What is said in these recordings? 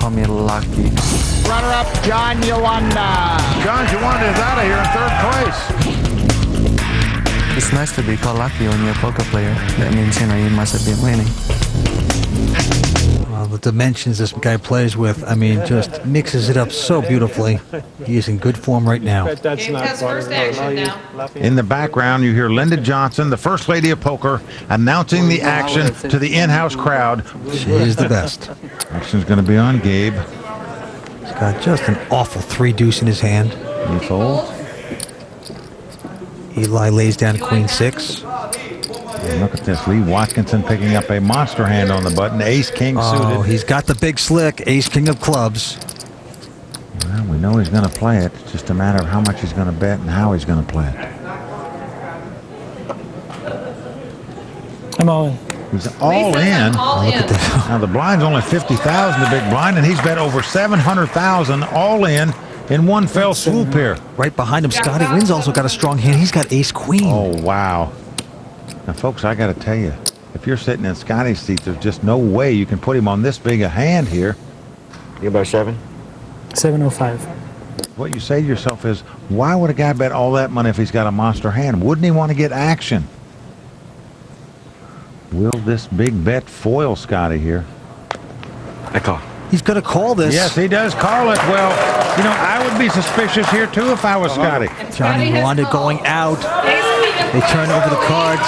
call me lucky. Runner-up, John Yolanda. John Yolanda is out of here in third place. It's nice to be called lucky when you're a poker player. That means, you must have been winning. Well, the dimensions this guy plays with, I mean, just mixes it up so beautifully. He is in good form right now. Game has first action now. In the background, you hear Linda Johnson, the First Lady of Poker, announcing the action to the in-house crowd. She is the best. Action's going to be on Gabe. He's got just an awful 3-deuce in his hand. He folds. Eli lays down queen 6. And look at this, Lee Watkinson picking up a monster hand on the button. Ace King suited. Oh, he's got the big slick. Ace King of clubs. Well, we know he's going to play it. It's just a matter of how much he's going to bet and how he's going to play it. I'm all in. He's all in. All in. Look at this. Now the blind's only 50,000, the big blind, and he's bet over 700,000 all in one fell swoop here. Right behind him, Scotty Wynn's also got a strong hand. He's got ace queen. Oh, wow. Now, folks, I got to tell you, if you're sitting in Scotty's seat, there's just no way you can put him on this big a hand here. You about 7? 705. What you say to yourself is, why would a guy bet all that money if he's got a monster hand? Wouldn't he want to get action? Will this big bet foil Scotty here? I call. He's going to call this. Yes, he does call it. Well, I would be suspicious here, too, if I was Scotty. Johnny Wanda going out. They turn over the cards.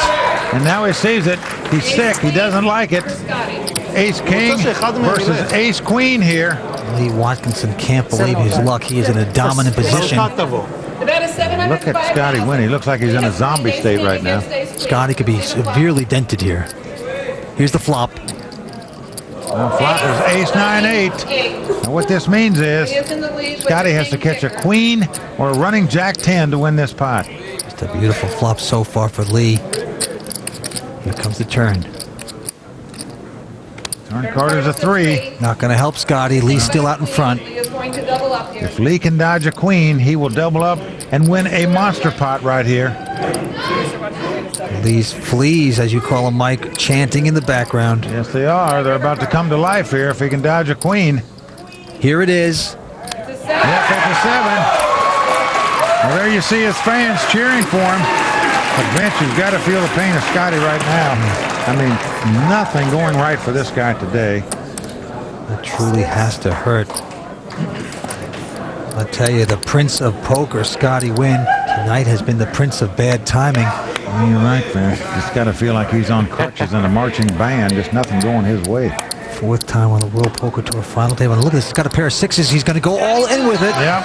And now he sees it. He's sick. He doesn't like it. Ace King versus Ace Queen here. Lee Watkinson can't believe his luck. He is in a dominant position. Look at Scotty Wynn. He looks like he's in a zombie state right now. Scotty could be severely dented here. Here's the flop. Flop is ace 9-8. Now what this means is Scotty has to catch a queen or a running jack 10 to win this pot. Just a beautiful flop so far for Lee. Here comes the turn. Turn card is a 3. Not going to help Scotty. Lee's still out in front. If Lee can dodge a queen, he will double up and win a monster pot right here. Lee's fleas, as you call them, Mike, chanting in the background. Yes, they are. They're about to come to life here if he can dodge a queen. Here it is. Yep, it's a 7. Well, there you see his fans cheering for him. The bench has got to feel the pain of Scotty right now. I mean, nothing going right for this guy today. That truly has to hurt. I tell you, the Prince of Poker, Scotty Wynn, tonight has been the Prince of bad timing. You're right, man. Just got to feel like he's on crutches in a marching band. Just nothing going his way. 4th time on the World Poker Tour final table. And look at this. He's got a pair of 6s. He's going to go all in with it. Yep.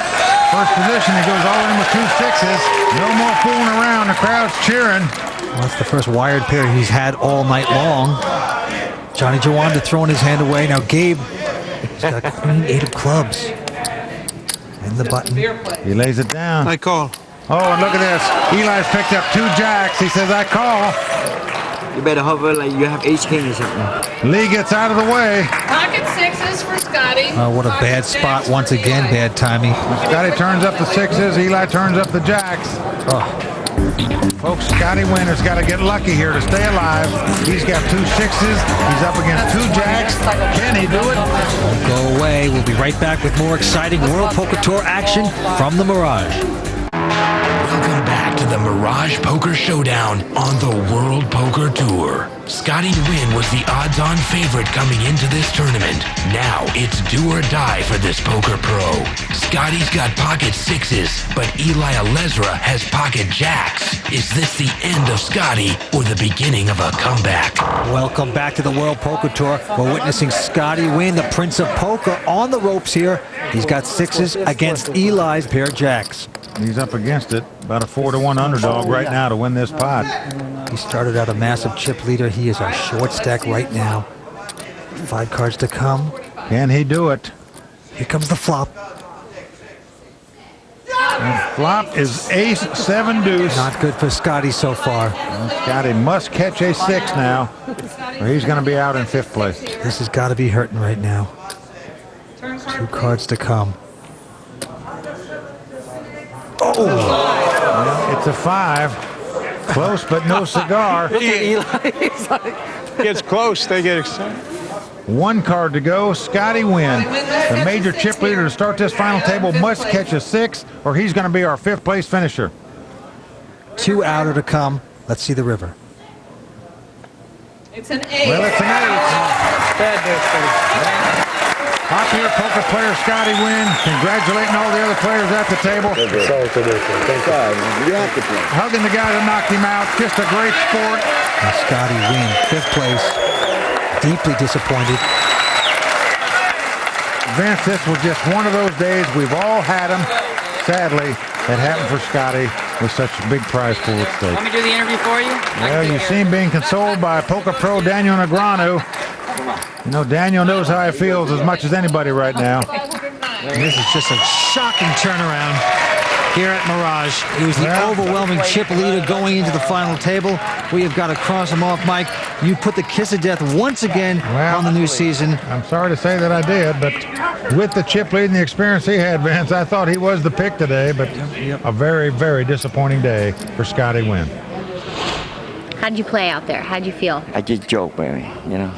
First position, he goes all in with 2 6s. No more fooling around. The crowd's cheering. Well, that's the first wired pair he's had all night long. Johnny Jawanda throwing his hand away. Now Gabe, he's got queen 8 of clubs. And the button. He lays it down. I call. Oh, and look at this. Eli's picked up 2 jacks. He says, I call. You better hover like you have ace king or something. Lee gets out of the way. Pocket 6s for Scotty. Oh, what a bad spot. Once again, bad timing. Scotty turns up the 6s. Eli turns up the jacks. Oh. Folks, Scotty Wynn has got to get lucky here to stay alive. He's got 2 6s. He's up against 2 jacks. Can he do it? Don't go away. We'll be right back with more exciting World Poker Tour action from the Mirage. Welcome back to the Mirage Poker Showdown on the World Poker Tour. Scotty Wynn was the odds-on favorite coming into this tournament. Now it's do or die for this poker pro. Scotty's got pocket 6s, but Eli Alezra has pocket jacks. Is this the end of Scotty or the beginning of a comeback? Welcome back to the World Poker Tour. We're witnessing Scotty Wynn, the Prince of Poker, on the ropes here. He's got 6s against Eli's pair of jacks. He's up against it. About a 4-1 underdog right now to win this pot. He started out a massive chip leader. He is a short stack right now. 5 cards to come. Can he do it? Here comes the flop. And flop is ace 7 deuce. Not good for Scotty so far. Well, Scotty must catch a 6 now, or he's going to be out in 5th place. This has got to be hurting right now. 2 cards to come. Oh! Well, it's a 5. Close, but no cigar. Eli, gets close, they get excited. 1 card to go. Scotty Wynn, the major chip leader to start this final table, must catch a 6 or he's going to be our 5th place finisher. 2 outer to come. Let's see the river. It's an 8. Well, it's an 8. Popular poker player Scotty Wynn, congratulating all the other players at the table. Hugging the guy that knocked him out. Just a great sport. And Scotty Wynn, 5th place. Deeply disappointed. Vince, this was just one of those days. We've all had them. Sadly, it happened for Scotty with such a big prize pool at stake. Want me to do the interview for you? Well, you see him being consoled by poker pro Daniel Negreanu. You know, Daniel knows how he feels as much as anybody right now. And this is just a shocking turnaround here at Mirage. He was the overwhelming chip leader going into the final table. We have got to cross him off, Mike. You put the kiss of death once again on the new season. I'm sorry to say that I did, but with the chip lead and the experience he had, Vince, I thought he was the pick today, but a very, very disappointing day for Scotty Wynn. How'd you play out there? How'd you feel? I just joke, baby, you know.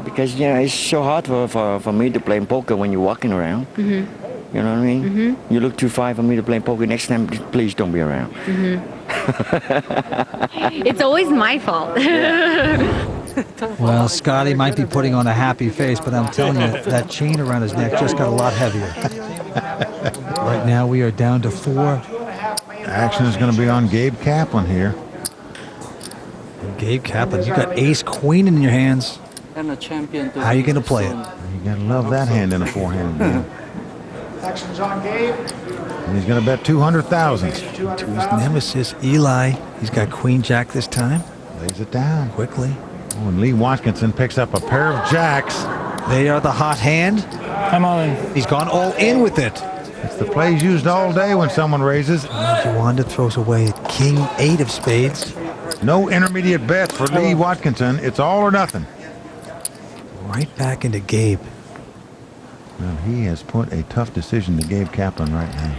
Because, you know, it's so hard for me to play poker when you're walking around. You know what I mean? You look too far for me to play poker. Next time, please don't be around. It's always my fault. Well, Scotty might be putting on a happy face, but I'm telling you, that chain around his neck just got a lot heavier. Right now, we are down to 4. Action is going to be on Gabe Kaplan here. Gabe Kaplan, you got ace queen in your hands. And a champion. How are you going to play it? You got to love that hand in a 4-handed game. Action's on Gabe. And he's going to bet 200,000. To his nemesis, Eli. He's got queen jack this time. Lays it down Quickly. Oh, and Lee Watkinson picks up a pair of jacks. They are the hot hand. I'm all in. He's gone all in with it. It's the plays used all day when someone raises. Jawanda throws away king 8 of spades. No intermediate bets for Lee Watkinson. It's all or nothing. Right back into Gabe. Well, he has put a tough decision to Gabe Kaplan right now.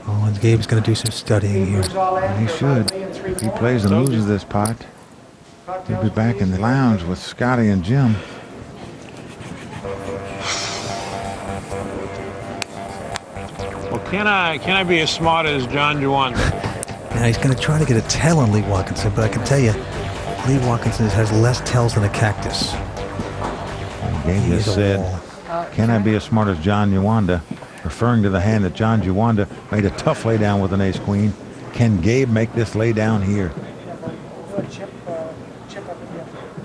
Oh, and Gabe's going to do some studying here. And he should. If he plays and loses this pot, he'll be back in the lounge with Scotty and Jim. Well, can I be as smart as John Jawanda? Now he's going to try to get a tell on Lee Watkinson, but I can tell you, Lee Watkinson has less tells than a cactus. And Gabe just said, can I be as smart as John Jawanda? Referring to the hand that John Jawanda made a tough laydown with an ace-queen. Can Gabe make this laydown here?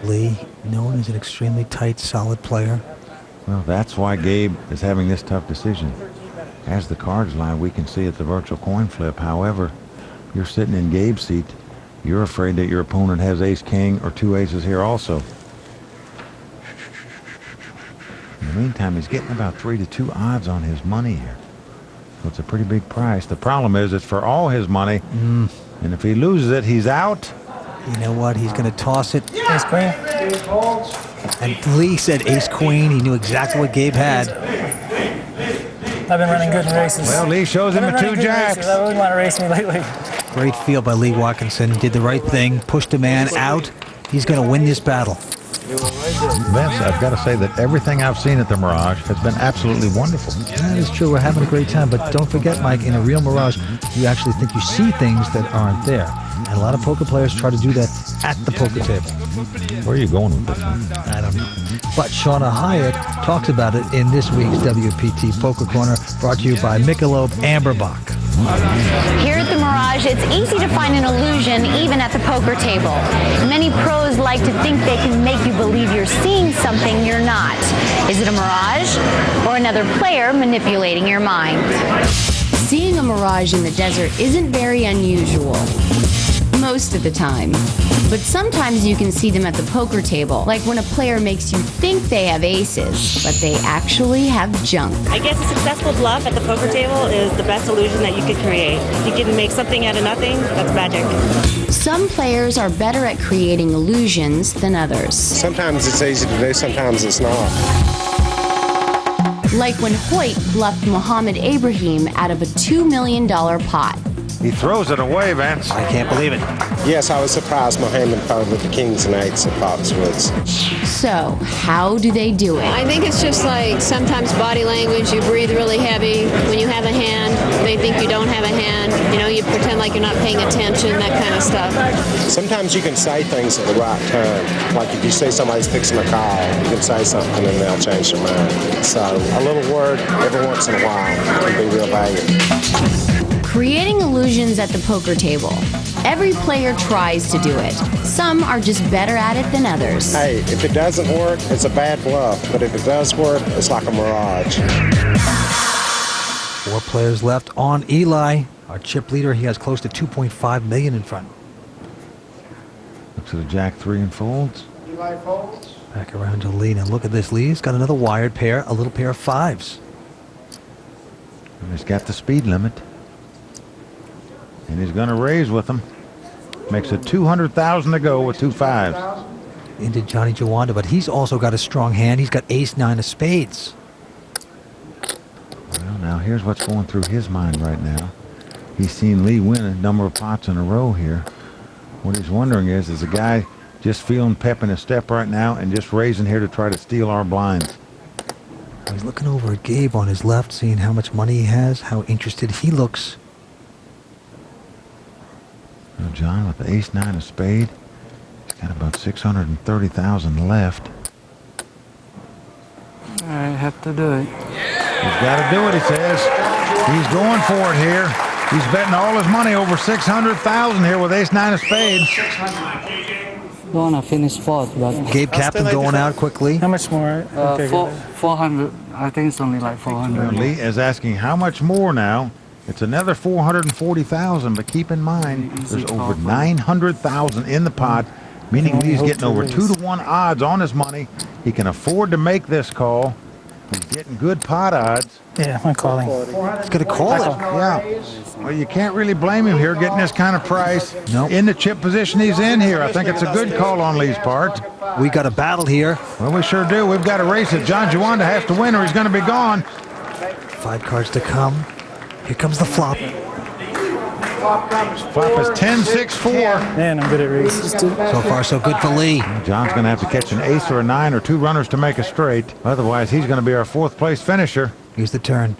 Lee, known as an extremely tight, solid player. Well, that's why Gabe is having this tough decision. As the cards lie, we can see it's a virtual coin flip. However, you're sitting in Gabe's seat. You're afraid that your opponent has ace-king or 2 aces here also. In the meantime, he's getting about 3-2 odds on his money here. So it's a pretty big price. The problem is it's for all his money. And if he loses it, he's out. You know what? He's going to toss it. Ace queen. And Lee said ace-queen. He knew exactly what Gabe had. I've been running good in races. Well, Lee shows him the 2 jacks. I wouldn't want to race me lately. Great field by Lee Watkinson. Did the right thing. Pushed a man out. He's going to win this battle. Vince, I've got to say that everything I've seen at the Mirage has been absolutely wonderful. That is true. We're having a great time. But don't forget, Mike, in a real Mirage, you actually think you see things that aren't there. And a lot of poker players try to do that at the poker table. Where are you going with this one? I don't know. But Shauna Hyatt talks about it in this week's WPT Poker Corner, brought to you by Michelob Amberbach. Here at the Mirage, it's easy to find an illusion even at the poker table. Many pros like to think they can make you believe you're seeing something you're not. Is it a mirage or another player manipulating your mind? Seeing a mirage in the desert isn't very unusual. Most of the time. But sometimes you can see them at the poker table, like when a player makes you think they have aces, but they actually have junk. I guess a successful bluff at the poker table is the best illusion that you could create. If you can make something out of nothing, that's magic. Some players are better at creating illusions than others. Sometimes it's easy to do, sometimes it's not. Like when Hoyt bluffed Mohammed Ibrahim out of a $2 million pot. He throws it away, Vince. I can't believe it. Yes, I was surprised Mohammed folded the kings and eights of Foxwoods. So, how do they do it? I think it's just like sometimes body language. You breathe really heavy. When you have a hand, they think you don't have a hand. You know, you pretend like you're not paying attention, that kind of stuff. Sometimes you can say things at the right time. Like if you see somebody's fixing a call, you can say something and they'll change their mind. So a little word every once in a while can be real valuable. Creating illusions at the poker table. Every player tries to do it. Some are just better at it than others. Hey, if it doesn't work, it's a bad bluff. But if it does work, it's like a mirage. 4 players left on Eli. Our chip leader, he has close to 2.5 million in front. Looks at a jack 3 and folds. Eli folds. Back around to Lee. Now look at this. Lee's got another wired pair, a little pair of 5s. And he's got the speed limit. And he's going to raise with them. Makes it 200,000 to go with 2 5s. Into Johnny Jawanda, but he's also got a strong hand. He's got ace-9 of spades. Well, now here's what's going through his mind right now. He's seen Lee win a number of pots in a row here. What he's wondering is the guy just feeling pep in his step right now and just raising here to try to steal our blinds? He's looking over at Gabe on his left, seeing how much money he has, how interested he looks. Now John with the ace-9 of spade. He's got about 630,000 left. I have to do it. He's got to do it, he says. He's going for it here. He's betting all his money over 600,000 here with ace-9 of spades. Want to finish fourth, but Gabe Kaplan going out quickly. How much more? 400. I think it's only like 400. Lee is asking how much more now. It's another 440,000, but keep in mind there's over 900,000 in the pot, meaning Lee's getting over 2-to-1 odds on his money. He can afford to make this call. He's getting good pot odds. Yeah, I'm calling. He's going to call it. Yeah. Well, you can't really blame him here getting this kind of price. Nope. In the chip position he's in here. I think it's a good call on Lee's part. We got a battle here. Well, we sure do. We've got a race that John Jawanda has to win or he's going to be gone. 5 cards to come. Here comes the flop. Flop is 10-6-4. Man, I'm good at races. So far, so good for Lee. John's going to have to catch an ace or a 9 or 2 runners to make a straight. Otherwise, he's going to be our 4th place finisher. Here's the turn.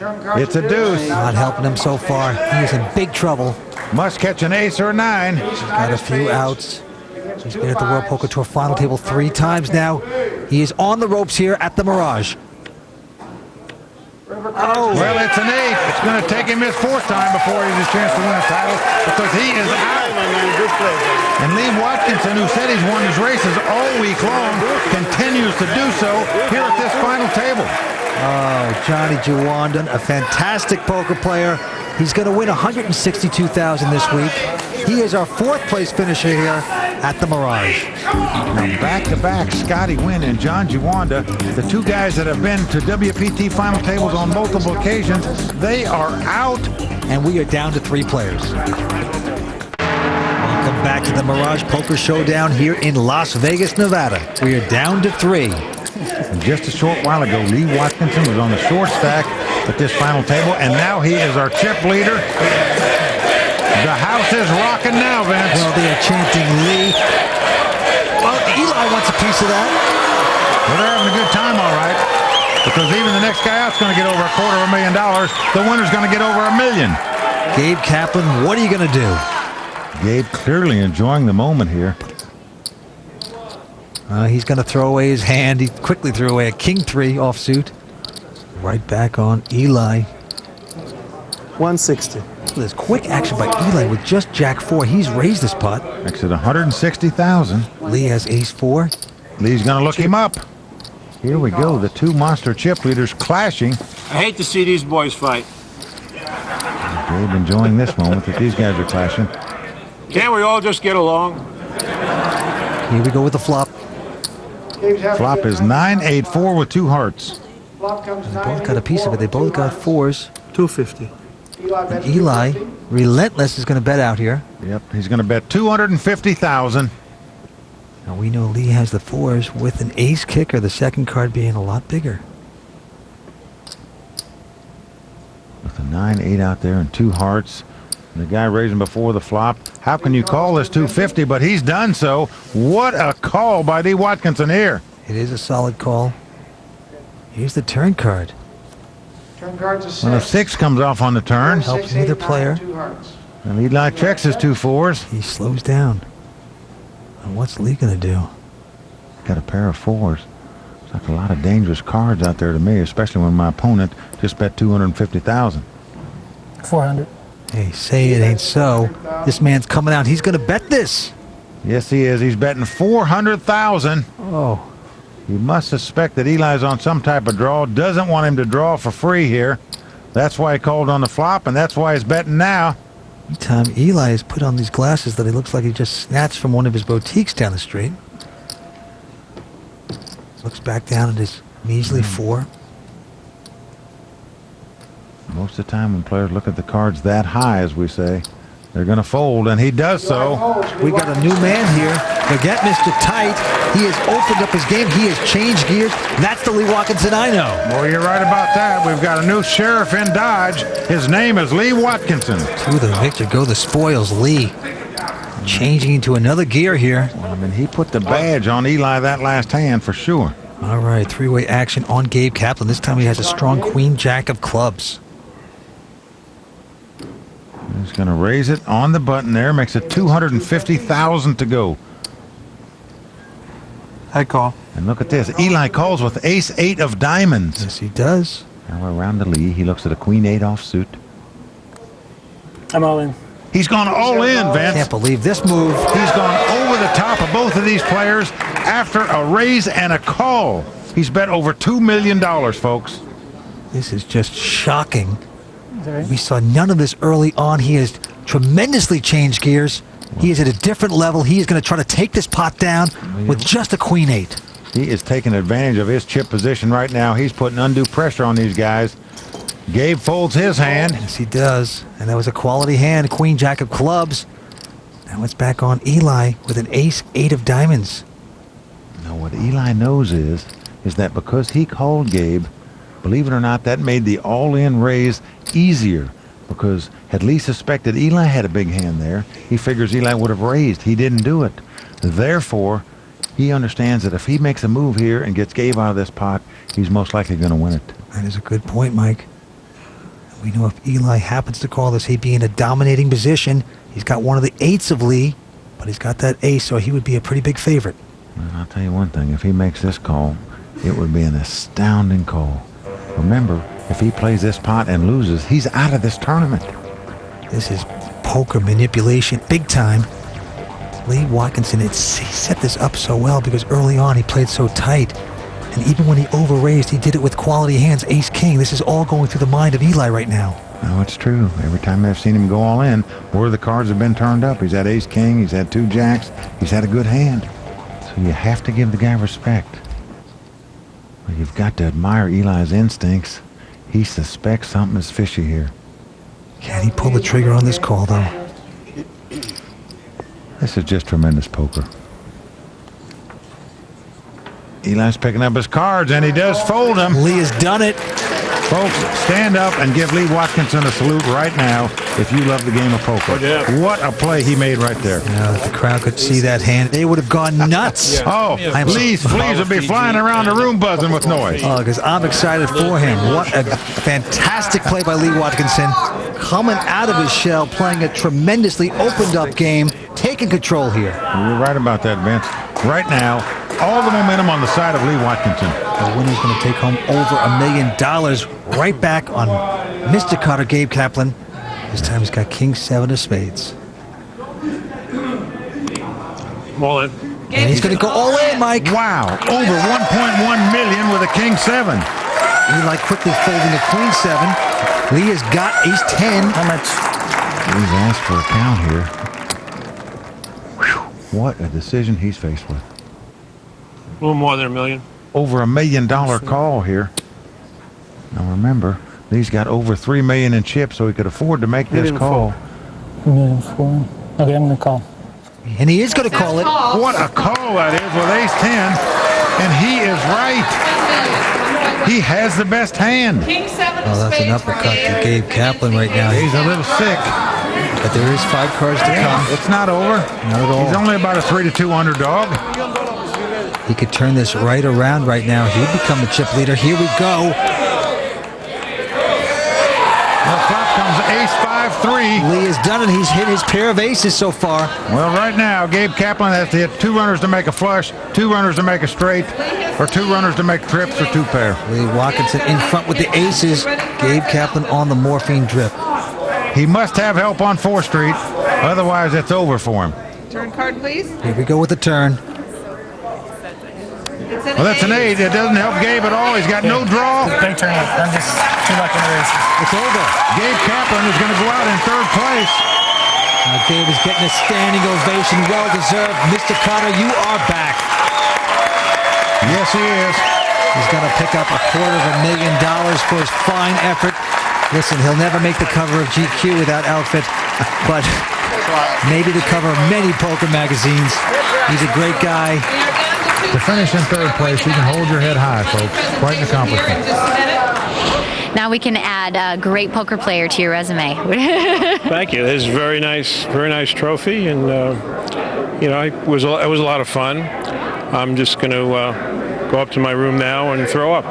It's a deuce. Not helping him so far. He is in big trouble. Must catch an ace or a 9. He's got a few outs. He's been at the World Poker Tour final table 3 times now. He is on the ropes here at the Mirage. Oh, well, it's an 8. It's going to take him his 4th time before he has a chance to win a title because he is out. And Lee Watkinson, who said he's won his races all week long, continues to do so here at this final table. Oh, Johnny Jawanda, a fantastic poker player. He's going to win $162,000 this week. He is our 4th place finisher here at the Mirage. Now back-to-back, Scotty Wynn and John Jawanda, the 2 guys that have been to WPT final tables on multiple occasions, they are out. And we are down to 3 players. Welcome back to the Mirage Poker Showdown here in Las Vegas, Nevada. We are down to 3. And just a short while ago, Lee Watkinson was on the short stack at this final table, and now he is our chip leader. The house is rocking now, Vince. Well, they are chanting Lee. Well, Eli wants a piece of that. Well, they're having a good time, all right. Because even the next guy out's going to get over $250,000. The winner's going to get over $1 million. Gabe Kaplan, what are you going to do? Gabe clearly enjoying the moment here. He's going to throw away his hand. He quickly threw away a king 3 offsuit. Right back on Eli. 160. There's quick action by Eli with just jack 4. He's raised this pot. Makes it 160,000. Lee has ace 4. Lee's going to look him up. Here we go. The 2 monster chip leaders clashing. I hate to see these boys fight. Gabe enjoying this moment that these guys are clashing. Can't we all just get along? Here we go with the flop. Flop is 9-8-4 with 2 hearts. They both got a piece of it. They both got 4s. 250. And Eli, relentless, is going to bet out here. Yep, he's going to bet 250,000. Now we know Lee has the 4s with an ace kicker, the second card being a lot bigger. With a 9-8 out there and 2 hearts. And the guy raising before the flop. How can you call this 250? But he's done so. What a call by Lee Watkinson here. It is a solid call. Here's the turn card. Turn card's a 6. When a 6 comes off on the turn, Helps either player. 2 hearts. and Eli checks his 2 4s. He slows down. And what's Lee going to do? Got a pair of 4s. It's like a lot of dangerous cards out there to me, especially when my opponent just bet 250,000. 400. Hey, say it ain't so. This man's coming out. He's going to bet this. Yes, he is. He's betting 400,000. Oh. He must suspect that Eli's on some type of draw. Doesn't want him to draw for free here. That's why he called on the flop, and that's why he's betting now. Meantime, Eli has put on these glasses that he looks like he just snatched from one of his boutiques down the street. Looks back down at his measly 4. Most of the time when players look at the cards that high, as we say, they're going to fold, and he does so. We got a new man here. Forget Mr. Tight. He has opened up his game. He has changed gears. That's the Lee Watkinson I know. Well, you're right about that. We've got a new sheriff in Dodge. His name is Lee Watkinson. To the victor go the spoils. Lee changing into another gear here. Well, I mean, he put the badge on Eli that last hand for sure. All right, 3-way action on Gabe Kaplan. This time he has a strong queen jack of clubs. He's going to raise it on the button there. Makes it 250,000 to go. I call. And look at this. Eli calls with ace-8 of diamonds. Yes, he does. Now we're around to Lee. He looks at a queen-8 offsuit. I'm all in. He's gone all in, Vince. Can't believe this move. He's gone over the top of both of these players after a raise and a call. He's bet over $2 million, folks. This is just shocking. We saw none of this early on. He has tremendously changed gears. He is at a different level. He is going to try to take this pot down with just a queen-8. He is taking advantage of his chip position right now. He's putting undue pressure on these guys. Gabe folds his hand. Yes, he does. And that was a quality hand, queen jack of clubs. Now it's back on Eli with an ace-8 of diamonds. Now what Eli knows is that because he called Gabe, believe it or not, that made the all-in raise easier, because had Lee suspected Eli had a big hand there, he figures Eli would have raised. He didn't do it. Therefore, he understands that if he makes a move here and gets Gabe out of this pot, he's most likely going to win it. That is a good point, Mike. We know if Eli happens to call this, he'd be in a dominating position. He's got one of the 8s of Lee, but he's got that ace, so he would be a pretty big favorite. Well, I'll tell you one thing. If he makes this call, it would be an astounding call. Remember, if he plays this pot and loses, he's out of this tournament. This is poker manipulation, big time. Lee Watkinson, he set this up so well because early on he played so tight. And even when he over-raised, he did it with quality hands, ace-king. This is all going through the mind of Eli right now. No, it's true. Every time I've seen him go all in, where the cards have been turned up, he's had ace-king, he's had 2 jacks, he's had a good hand. So you have to give the guy respect. Well, you've got to admire Eli's instincts. He suspects something is fishy here. Can he pull the trigger on this call, though? This is just tremendous poker. Eli's picking up his cards, and he does fold them. Lee has done it. Folks, stand up and give Lee Watkinson a salute right now if you love the game of poker. What a play he made right there. Yeah, if the crowd could see that hand, they would have gone nuts. Oh, fleas would be flying around the room buzzing with noise. Oh, because I'm excited for him. What a fantastic play by Lee Watkinson. Coming out of his shell, playing a tremendously opened up game, taking control here. You're right about that, Vince. Right now, all the momentum on the side of Lee Watkinson. The winner's going to take home over $1 million right back on Mr. Carter, Gabe Kaplan. This time he's got king 7 of spades. All in. And he's going to go all in, Mike. Wow, over 1.1 million with a king 7. Eli quickly folding a queen 7. Lee has got ace 10. How much? He's asked for a count here. Whew. What a decision he's faced with. A little more than $1 million. Over $1 million call here. Now remember, Lee's got over $3 million in chips, so he could afford to make this call. $1,000,004. Okay, I'm gonna call. And he is going to call it. What a call that is with ace 10, and he is right. He has the best hand. King 7 of Oh, that's an spades for uppercut to Gabe. Gabe Kaplan right now. He's a little sick. But there is 5 cards to come. It's not over. Not at all. He's only about a 3-2 underdog. He could turn this right around right now. He'd become the chip leader. Here we go. The flop comes ace 5-3. Lee has done it. He's hit his pair of aces so far. Well, right now, Gabe Kaplan has to hit 2 runners to make a flush, 2 runners to make a straight, or 2 runners to make trips, or 2 pair. Lee Watkinson in front with the aces. Gabe Kaplan on the morphine drip. He must have help on 4th Street, otherwise it's over for him. Turn card, please. Here we go with the turn. It's an Well, that's an 8. It doesn't help Gabe at all. He's got no draw. Big turn up. I'm just too lucky in the races. It's over. Gabe Kaplan is going to go out in 3rd place. Gabe is getting a standing ovation. Well deserved. Mr. Cotter, you are back. Yes, he is. He's going to pick up $250,000 for his fine effort. Listen, he'll never make the cover of GQ with that outfit, but maybe the cover of many poker magazines. He's a great guy. To finish in 3rd place, you can hold your head high, folks. Quite an accomplishment. Now we can add a great poker player to your resume. Thank you. This is a very nice trophy, and you know, it was a lot of fun. I'm just going to go up to my room now and throw up.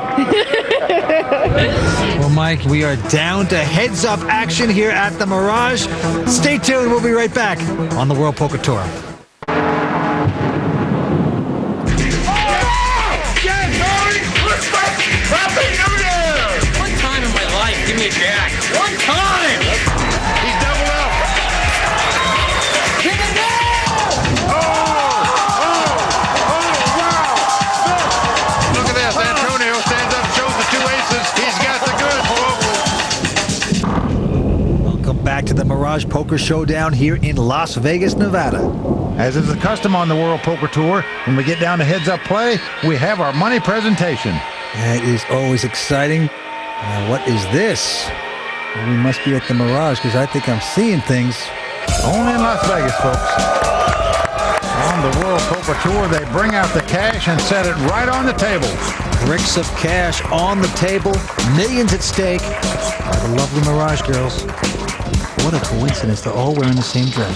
Well, Mike, we are down to heads-up action here at the Mirage. Stay tuned. We'll be right back on the World Poker Tour. One time in my life, give me a jack. One time! He's doubled up. Give it down! Wow. Look at this. Antonio stands up, shows the 2 aces. He's got the goods, folks. Welcome back to the Mirage Poker Showdown here in Las Vegas, Nevada. As is the custom on the World Poker Tour, when we get down to heads-up play, we have our money presentation. That is always exciting. What is this? Well, we must be at the Mirage because I think I'm seeing things. Only in Las Vegas, folks. On the World Poker Tour, they bring out the cash and set it right on the table. Bricks of cash on the table, millions at stake. The lovely Mirage girls. What a coincidence, they're all wearing the same dress.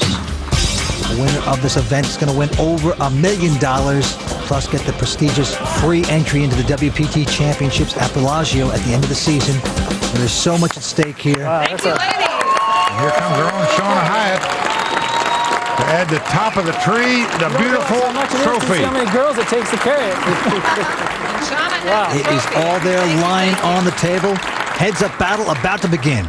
The winner of this event is going to win over $1 million, plus get the prestigious free entry into the WPT Championships at Bellagio at the end of the season. And there's so much at stake here. Thank you, ladies. And here comes our own Shauna Hyatt to add the top of the tree, the beautiful trophy. See how many girls it takes to carry it. Wow. It is all there lying on the table. Heads-up battle about to begin.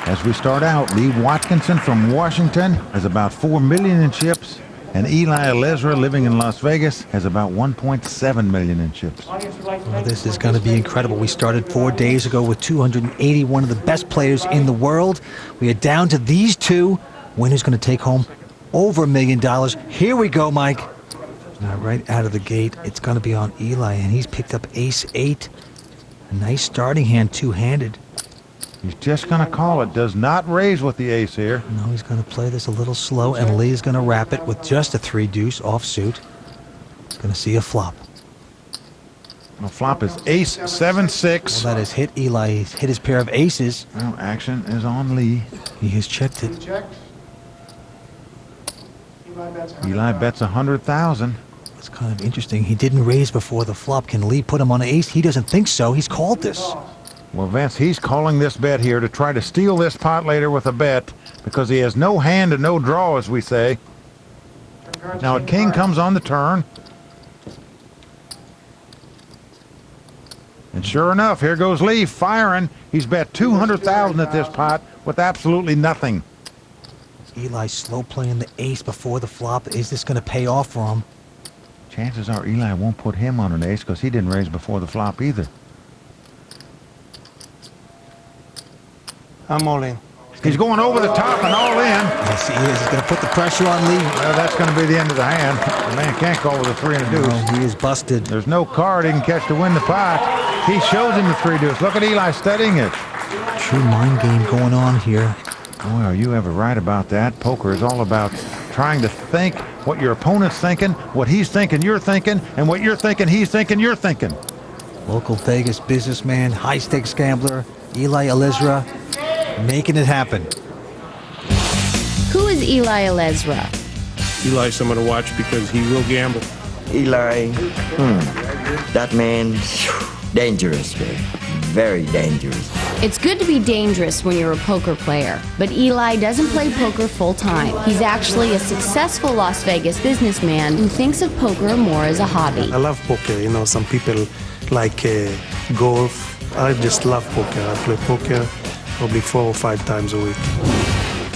As we start out, Lee Watkinson from Washington has about $4 million in chips, and Eli Alezra, living in Las Vegas, has about $1.7 million in chips. Well, this is going to be incredible. We started 4 days ago with 281 of the best players in the world. We are down to these 2. Winner's going to take home over $1 million. Here we go, Mike. Now, right out of the gate, it's going to be on Eli, and he's picked up ace-8. A nice starting hand, 2-handed. He's just going to call it. Does not raise with the ace here. No, he's going to play this a little slow, and Lee's going to wrap it with just a 3-deuce offsuit. He's going to see a flop. The flop is ace 7-6. Well, that has hit Eli. He's hit his pair of aces. Well, action is on Lee. He has checked it. Eli bets 100,000. It's kind of interesting. He didn't raise before the flop. Can Lee put him on an ace? He doesn't think so. He's called this. Well, Vince, he's calling this bet here to try to steal this pot later with a bet because he has no hand and no draw, as we say. Now, a king comes on the turn. And sure enough, here goes Lee firing. He's bet 200,000 at this pot with absolutely nothing. Eli slow playing the ace before the flop. Is this going to pay off for him? Chances are Eli won't put him on an ace because he didn't raise before the flop either. I'm all in. He's going over the top and all in. Yes, he is. He's going to put the pressure on Lee. Well, that's going to be the end of the hand. The man can't call with a 3 and a deuce. No, he is busted. There's no card he can catch to win the pot. He shows him the 3 deuce. Look at Eli studying it. True mind game going on here. Boy, are you ever right about that. Poker is all about trying to think what your opponent's thinking, what he's thinking you're thinking, and what you're thinking he's thinking you're thinking. Local Vegas businessman, high-stakes gambler, Eli Elezra, making it happen. Who is Eli Elezra? Eli's someone to watch because he will gamble. Eli, that man, dangerous, man. Very dangerous. It's good to be dangerous when you're a poker player, but Eli doesn't play poker full-time. He's actually a successful Las Vegas businessman who thinks of poker more as a hobby. I love poker. You know, some people like golf. I just love poker. I play poker probably 4 or 5 times a week.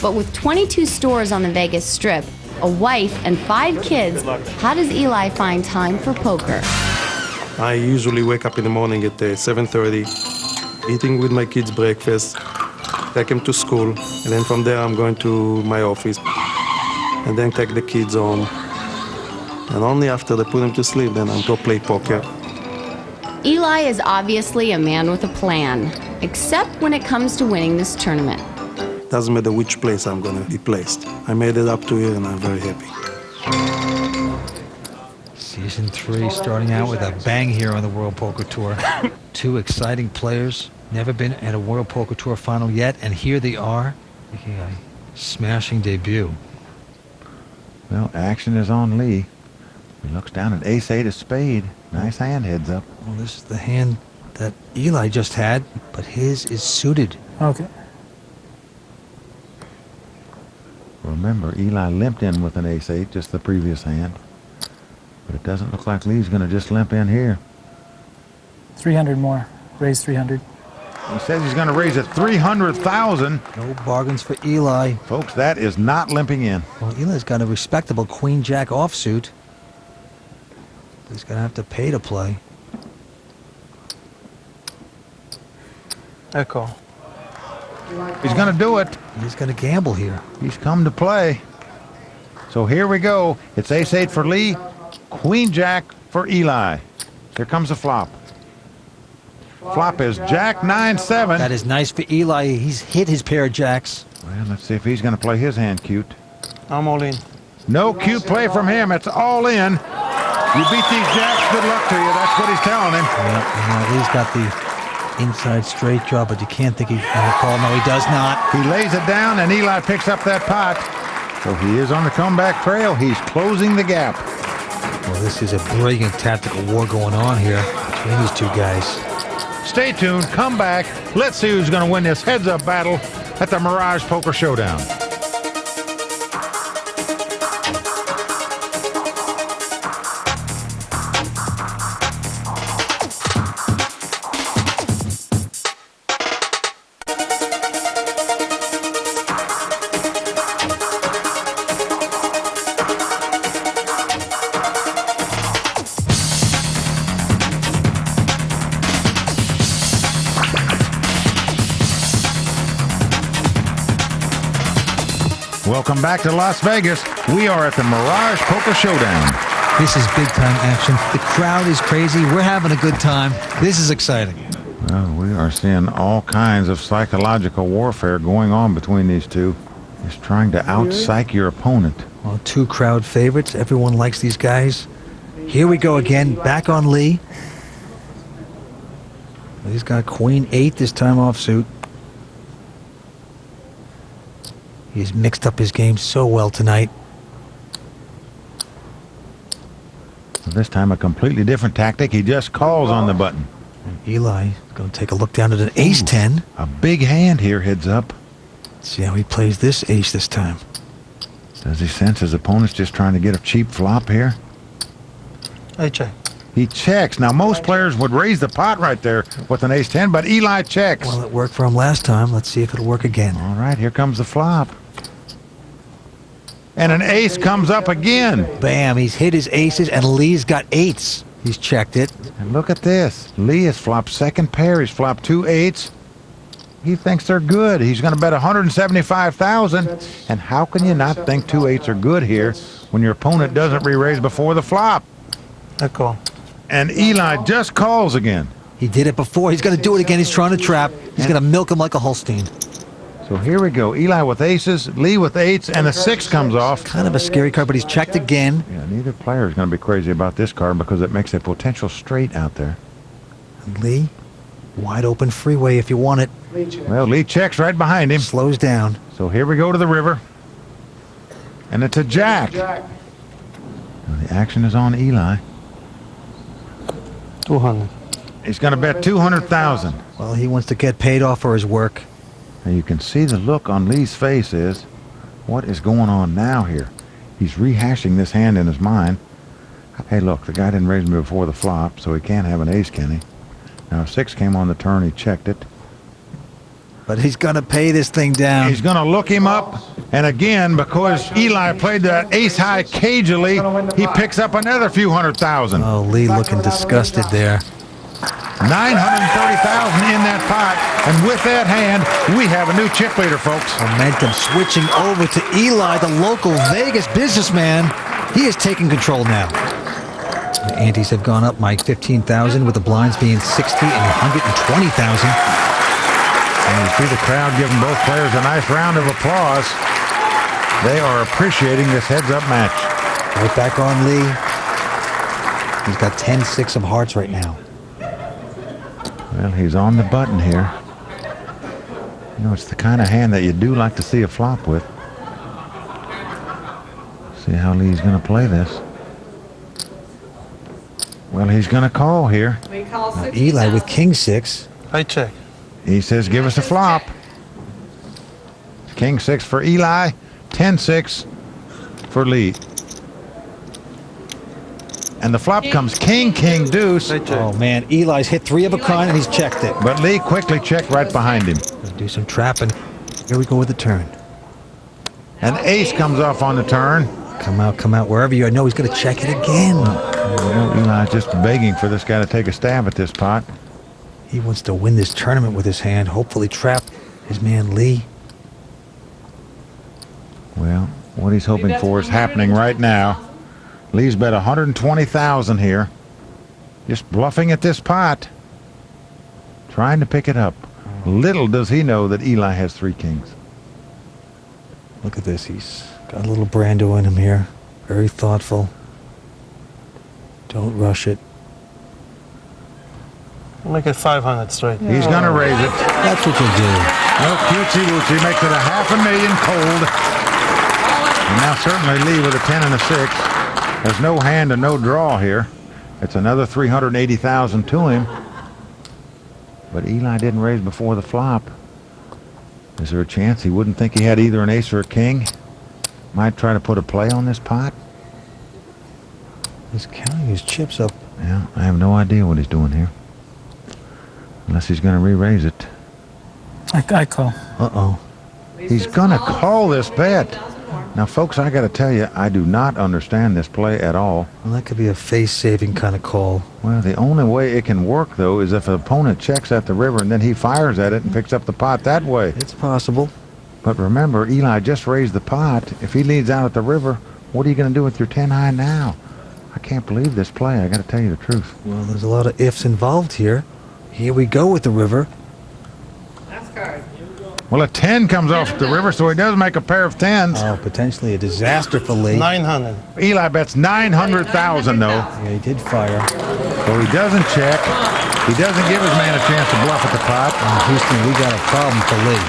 But with 22 stores on the Vegas Strip, a wife, and 5 kids, how does Eli find time for poker? I usually wake up in the morning at 7:30, eating with my kids breakfast, take them to school, and then from there I'm going to my office, and then take the kids home. And only after they put them to sleep, then I'm going to play poker. Eli is obviously a man with a plan, except when it comes to winning this tournament. Doesn't matter which place I'm going to be placed. I made it up to here, and I'm very happy. Season 3 starting out with a bang here on the World Poker Tour. 2 exciting players, never been at a World Poker Tour final yet, and here they are making a smashing debut. Well, action is on Lee. He looks down at ace-8 of spade. Nice hand, heads up. Well, this is the hand that Eli just had, but his is suited. Okay. Remember, Eli limped in with an ace-8 just the previous hand. But it doesn't look like Lee's going to just limp in here. 300 more. Raise 300. He says he's going to raise it 300,000. No bargains for Eli. Folks, that is not limping in. Well, Eli's got a respectable queen-jack offsuit. He's going to have to pay to play. Echo. He's going to do it. He's going to gamble here. He's come to play. So here we go. It's ace-8 for Lee. Queen-jack for Eli. Here comes the flop. Flop is jack 9-7. That is nice for Eli. He's hit his pair of jacks. Well, let's see if he's going to play his hand cute. I'm all in. No cute play from him. It's all in. You beat these jacks, good luck to you. That's what he's telling him. Yeah, Lee's got the inside straight draw, but you can't think he's going to call. No, he does not. He lays it down, and Eli picks up that pot. So he is on the comeback trail. He's closing the gap. Well, this is a brilliant tactical war going on here between these 2 guys. Stay tuned. Come back. Let's see who's going to win this heads-up battle at the Mirage Poker Showdown. Welcome back to Las Vegas. We are at the Mirage Poker Showdown. This is big-time action. The crowd is crazy. We're having a good time. This is exciting. Well, we are seeing all kinds of psychological warfare going on between these two. He's trying to out-psych your opponent. Well, 2 crowd favorites. Everyone likes these guys. Here we go again. Back on Lee. He's got queen-8 this time offsuit. He's mixed up his game so well tonight. This time a completely different tactic. He just calls on the button. And Eli is going to take a look down at an ace-10. A big hand here, heads up. Let's see how he plays this ace this time. Does he sense his opponent's just trying to get a cheap flop here? I check. He checks. Now, most players would raise the pot right there with an ace-10, but Eli checks. Well, it worked for him last time. Let's see if it'll work again. All right, here comes the flop. And an ace comes up again. Bam, he's hit his aces, and Lee's got 8s. He's checked it. And look at this. Lee has flopped second pair. He's flopped 2 8s. He thinks they're good. He's going to bet 175,000. And how can you not think 2 8s are good here when your opponent doesn't re-raise before the flop? I call. And Eli just calls again. He did it before. He's going to do it again. He's trying to trap. He's going to milk him like a Holstein. So here we go. Eli with aces, Lee with 8s, and a 6 comes off. Kind of a scary card, but he's checked again. Yeah, neither player is going to be crazy about this card because it makes a potential straight out there. Lee, wide open freeway if you want it. Well, Lee checks right behind him. Slows down. So here we go to the river. And it's a jack. Jack. Well, the action is on Eli. 200. He's going to bet 200,000. Well, he wants to get paid off for his work. And you can see the look on Lee's face is, what is going on now here? He's rehashing this hand in his mind. Hey, look, the guy didn't raise me before the flop, so he can't have an ace, can he? Now, if 6 came on the turn, he checked it. But he's going to pay this thing down. He's going to look him up. And again, because Eli played that ace high cagily, he picks up another few $100,000. Oh, Lee looking disgusted there. $930,000 in that pot. And with that hand, we have a new chip leader, folks. Momentum switching over to Eli, the local Vegas businessman. He is taking control now. The antes have gone up, Mike, 15,000, with the blinds being 60 and 120,000. And you see the crowd giving both players a nice round of applause. They are appreciating this heads-up match. Right back on Lee. He's got 10-6 of hearts right now. Well, he's on the button here. You know, it's the kind of hand that you do like to see a flop with. See how Lee's going to play this. Well, he's going to call here. We call Now, Eli with king 6. I check. He says, give us a flop. King 6 for Eli, 10-6 for Lee. And the flop comes king, king, deuce. Oh, man, Eli's hit 3 of a kind, and he's checked it. But Lee quickly checked right behind him. Do some trapping. Here we go with the turn. An ace comes off on the turn. Come out, wherever you are. No, he's going to check it again. You know, Eli's just begging for this guy to take a stab at this pot. He wants to win this tournament with his hand, hopefully trap his man Lee. Well, what he's hoping for is happening right now. Lee's bet 120,000 here. Just bluffing at this pot. Trying to pick it up. Little does he know that Eli has 3 kings. Look at this. He's got a little Brando in him here. Very thoughtful. Don't rush it. Make it 500 straight. He's going to raise it. That's what you'll do. No cutesy wootsy makes it a $500,000 cold. And now certainly Lee with a 10 and a 6. There's no hand and no draw here. It's another 380,000 to him. But Eli didn't raise before the flop. Is there a chance he wouldn't think he had either an ace or a king? Might try to put a play on this pot? He's counting his chips up. Yeah, I have no idea what he's doing here. Unless he's going to re-raise it. I call. Uh-oh. He's going to call this bet. Now, folks, I got to tell you, I do not understand this play at all. Well, that could be a face-saving kind of call. Well, the only way it can work, though, is if an opponent checks at the river and then he fires at it and picks up the pot that way. It's possible. But remember, Eli just raised the pot. If he leads out at the river, what are you going to do with your 10 high now? I can't believe this play. I got to tell you the truth. Well, there's a lot of ifs involved here. Here we go with the river. That's card. Well, a 10 comes off the river, so he does make a pair of 10s. Oh, potentially a disaster for Lee. 900. Eli bets 900,000, though. Yeah, he did fire. So he doesn't check. He doesn't give his man a chance to bluff at the pot. Houston, we got a problem for Lee.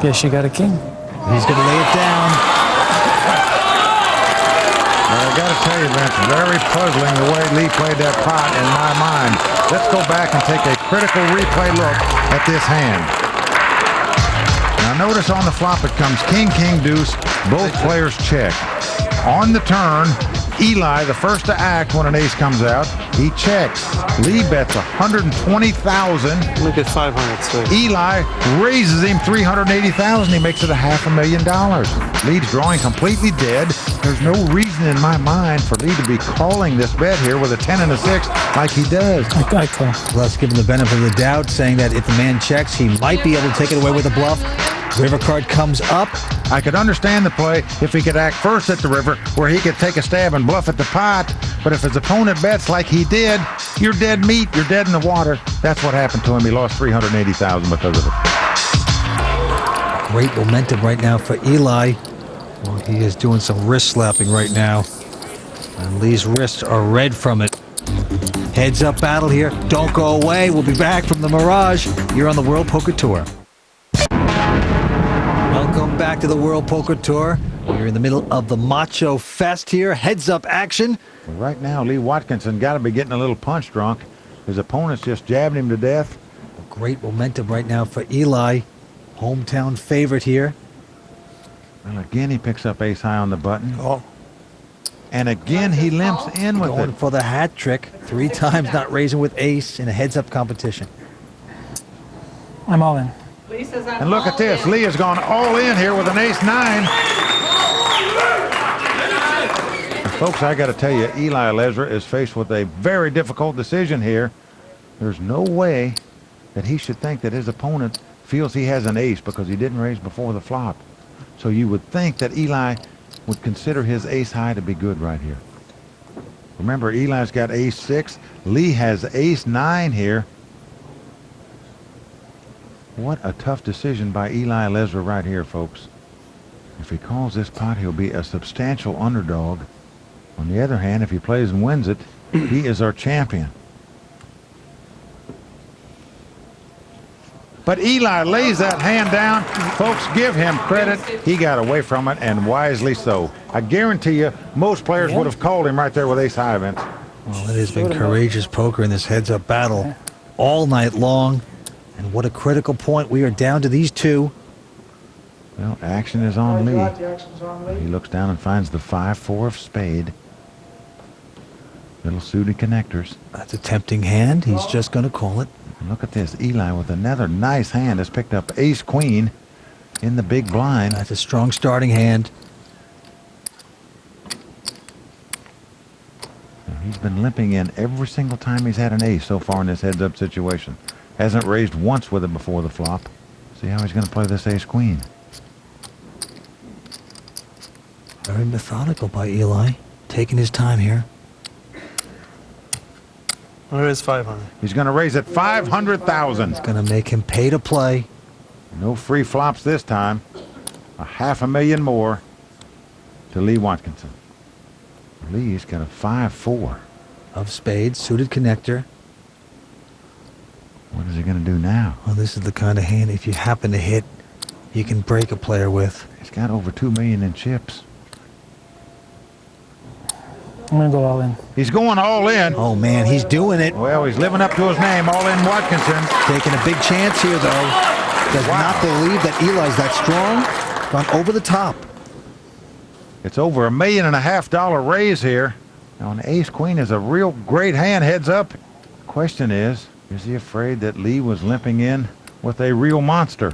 Guess you got a king. He's going to lay it down. Well, I got to tell you, Vince, very puzzling the way Lee played that pot in my mind. Let's go back and take a critical replay look at this hand. Now notice on the flop it comes king, king, deuce. Both players check. On the turn, Eli, the first to act when an ace comes out, he checks. Lee bets 120,000. Make it 500 straight. Eli raises him 380,000. He makes it a $500,000. Lee's drawing completely dead. There's no reason in my mind for Lee to be calling this bet here with a 10 and a 6 like he does. I call. Let's give him the benefit of the doubt, saying that if the man checks, he might be able to take it away with a bluff. River card comes up. I could understand the play if he could act first at the river, where he could take a stab and bluff at the pot. But if his opponent bets like he did, you're dead meat, you're dead in the water. That's what happened to him. He lost 380,000 because of it. Great momentum right now for Eli. Well, he is doing some wrist slapping right now. And Lee's wrists are red from it. Heads up battle here. Don't go away. We'll be back from the Mirage. You're on the World Poker Tour. Welcome back to the World Poker Tour. We're in the middle of the Macho Fest here. Heads up action. Well, right now, Lee Watkinson got to be getting a little punch drunk. His opponent's just jabbed him to death. Great momentum right now for Eli. Hometown favorite here. Well, again, he picks up ace high on the button. Oh. And again, he limps in with Going it. for the hat trick. 3 times not raising with ace in a heads-up competition. I'm all in. And look at this. Lee has gone all in here with an ace-9. Folks, I got to tell you, Eli Lesra is faced with a very difficult decision here. There's no way that he should think that his opponent feels he has an ace because he didn't raise before the flop. So you would think that Eli would consider his ace high to be good right here. Remember, Eli's got ace-6. Lee has ace-9 here. What a tough decision by Eli Lesra right here, folks. If he calls this pot, he'll be a substantial underdog. On the other hand, if he plays and wins it, he is our champion. But Eli lays that hand down. Folks, give him credit. He got away from it, and wisely so. I guarantee you, most players would have called him right there with ace high, Vince. Well, it has been courageous poker in this heads-up battle all night long. And what a critical point. We are down to these 2. Well, action is on Lee. He looks down and finds the 5-4 of spade. Little suited connectors. That's a tempting hand. He's just going to call it. And look at this. Eli with another nice hand has picked up ace-queen in the big blind. That's a strong starting hand. And he's been limping in every single time he's had an ace so far in this heads-up situation. Hasn't raised once with it before the flop. See how he's going to play this ace-queen. Very methodical by Eli. Taking his time here. Where is 500? He's going to raise it 500,000. It's going to make him pay to play. No free flops this time. $500,000 more to Lee Watkinson. Lee's got a 5-4 of spades, suited connector. What is he going to do now? Well, this is the kind of hand, if you happen to hit, you can break a player with. He's got over $2 million in chips. I'm going to go all in. He's going all in. Oh, man, he's doing it. Well, he's living up to his name, all in Watkinson. Taking a big chance here, though. Does not believe that Eli's that strong. Gone over the top. It's over $1.5 million raise here. Now, an ace-queen is a real great hand, heads up. Question is he afraid that Lee was limping in with a real monster?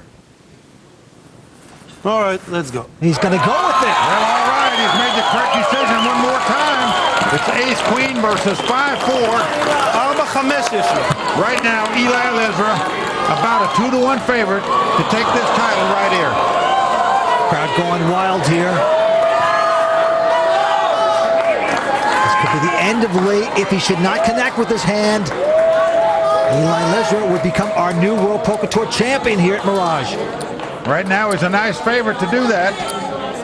All right, let's go. He's going to go with it. Well, all right, he's made the correct decision one more time. It's ace-queen versus 5-4. Right now, Eli Lesra, about a 2-to-1 favorite to take this title right here. Crowd going wild here. This could be the end of Lee if he should not connect with his hand. Eli Lesra would become our new World Poker Tour champion here at Mirage. Right now, he's a nice favorite to do that.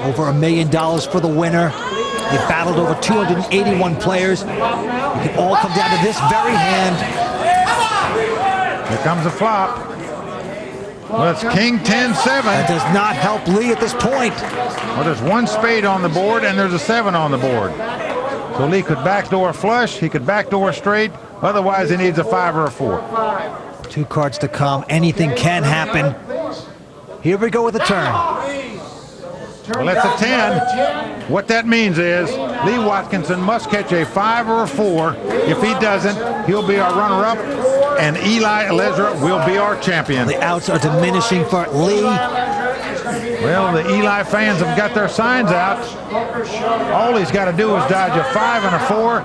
Over $1 million for the winner. He battled over 281 players. It can all come down to this very hand. Here comes a flop. Well, it's King 10-7. That does not help Lee at this point. Well, there's one spade on the board and there's a 7 on the board. So Lee could backdoor a flush, he could backdoor a straight. Otherwise, he needs a 5 or a 4. 2 cards to come. Anything can happen. Here we go with a turn. Well, that's a 10. What that means is Lee Watkinson must catch a 5 or a 4. If he doesn't, he'll be our runner-up, and Eli Lesra will be our champion. The outs are diminishing for Lee. Well, the Eli fans have got their signs out. All he's got to do is dodge a 5 and a 4.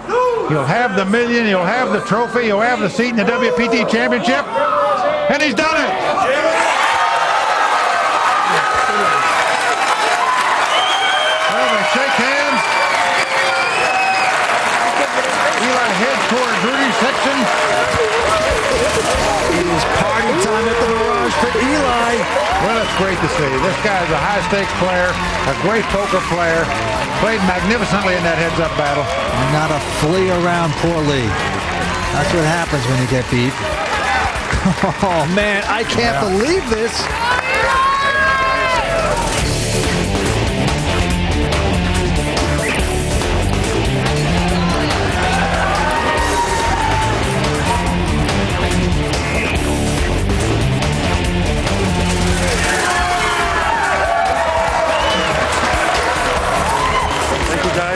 He'll have the million, he'll have the trophy, he'll have the seat in the WPT Championship, and he's done it. Shake hands. Eli heads towards Rudy's section. It is party time at the Mirage for Eli. Well, it's great to see. This guy's a high-stakes player, a great poker player, played magnificently in that heads-up battle. And not a flea around poor Lee. That's what happens when you get beat. Oh, man, I can't believe this.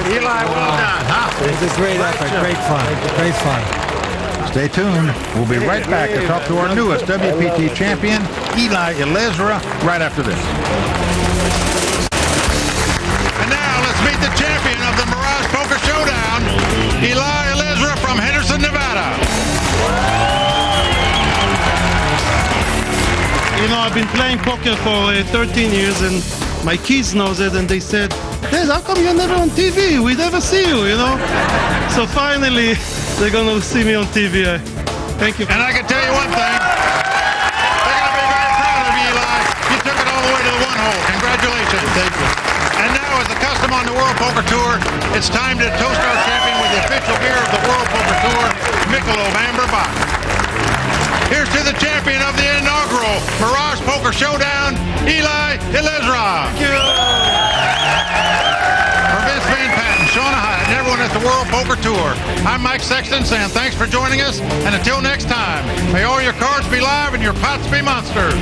Eli, well done, huh? It was a great effort, great fun, great fun. Stay tuned. We'll be right back to talk to our newest WPT champion, Eli Elezra, right after this. And now let's meet the champion of the Mirage Poker Showdown, Eli Elezra from Henderson, Nevada. You know, I've been playing poker for 13 years, and my kids knows it, and they said, "Dad, how come you're never on TV? We never see you, you know?" So finally, they're going to see me on TV. Thank you. And I can tell you one thing. They're going to be very proud of you, Eli. You took it all the way to the one hole. Congratulations. Thank you. And now, as the custom on the World Poker Tour, it's time to toast our champion with the official beer of the World Poker Tour, Michelob Amber Bock. Here's to the champion of the inaugural Mirage Poker Showdown, Eli Elezra. Thank you. For Vince Van Patten, Shauna Hyatt, and everyone at the World Poker Tour, I'm Mike Sexton saying thanks for joining us, and until next time, may all your cards be live and your pots be monsters.